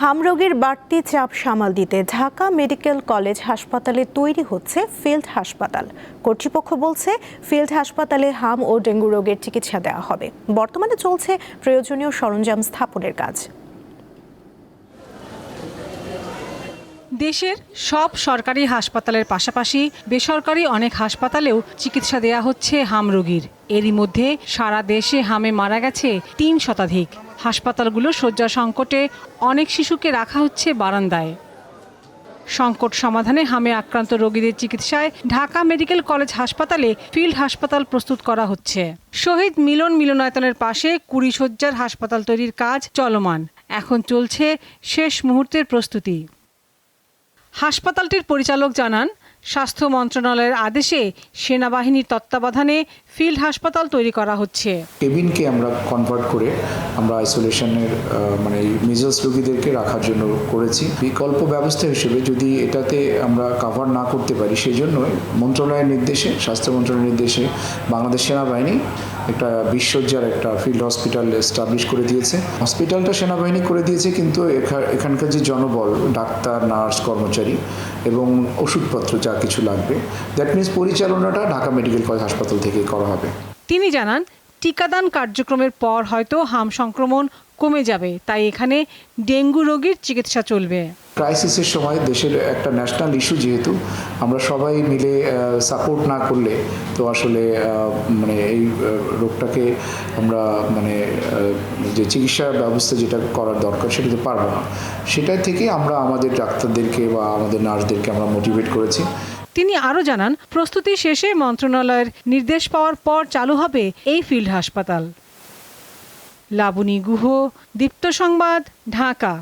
হামরোগের বাড়তি চাপ সামাল দিতে ঢাকা মেডিকেল কলেজ হাসপাতালে তৈরি হচ্ছে ফিল্ড হাসপাতাল। কর্তৃপক্ষ বলছে ফিল্ড হাসপাতালে হাম ও ডেঙ্গু রোগের চিকিৎসা দেওয়া হবে। বর্তমানে চলছে প্রয়োজনীয় সরঞ্জাম স্থাপনের কাজ। দেশের সব সরকারি হাসপাতালের পাশাপাশি বেসরকারি অনেক হাসপাতালেও চিকিৎসা দেয়া হচ্ছে হাম রোগীর। এরই মধ্যে সারা দেশে হামে মারা গেছে ৩ শতাধিক। হাসপাতালগুলো শয্যা সংকটে অনেক শিশুকে রাখা হচ্ছে বারান্দায়। সংকট সমাধানে হামে আক্রান্ত রোগীদের চিকিৎসায় ঢাকা মেডিকেল কলেজ হাসপাতালে ফিল্ড হাসপাতাল প্রস্তুত করা হচ্ছে। শহীদ মিলনায়তনের পাশে ২০ শয্যার হাসপাতাল তৈরির কাজ চলমান। এখন চলছে শেষ মুহূর্তের প্রস্তুতি। হাসপাতালটির পরিচালক জানান, স্বাস্থ্য মন্ত্রণালয়ের আদেশে সেনাবাহিনীর তত্ত্বাবধানে ফিল্ড হাসপাতাল তৈরি করা হচ্ছে। কেবিনকে আমরা কনভার্ট করে আমরা আইসোলেশনের মিজলস রোগীদেরকে রাখার জন্য করেছি। বিকল্প ব্যবস্থা হিসেবে যদি এটাতে আমরা কভার না করতে পারি, সেই জন্য মন্ত্রণালয়ের নির্দেশে, স্বাস্থ্য মন্ত্রণালয়ের নির্দেশে বাংলাদেশ সেনাবাহিনী একটা ২০ শয্যার একটা ফিল্ড হসপিটাল এস্টাবলিশ করে দিয়েছে। হসপিটালটা সেনাবাহিনী করে দিয়েছে, কিন্তু এখানকার যে জনবল, ডাক্তার, নার্স, কর্মচারী এবং ওষুধপত্র যা কিছু লাগবে, দ্যাট মিনস পরিচালনাটা ঢাকা মেডিকেল কলেজ হাসপাতাল থেকে করা হবে। তিনি জানান, টিকাদান কার্যক্রমের পর হয়তো হাম সংক্রমণ কমে যাবে, তাই এখানে ডেঙ্গু রোগীর চিকিৎসা চলবে। ক্রাইসিসের সময় দেশের একটা ন্যাশনাল ইস্যু, যেহেতু আমরা সবাই মিলে সাপোর্ট না করলে তো আসলে এই রোগটাকে আমরা যে চিকিৎসা ব্যবস্থা যেটা করার দরকার সেটা তো পারবো না। সেটা থেকে আমরা আমাদের ডাক্তারদেরকে বা আমাদের নার্সদেরকে আমরা মোটিভেট করেছি। তিনি আরও জানান, প্রস্তুতি শেষে মন্ত্রণালয়ের নির্দেশ পাওয়ার পর চালু হবে এই ফিল্ড হাসপাতাল। লাবণী গুহ, দীপ্ত সংবাদ, ঢাকা।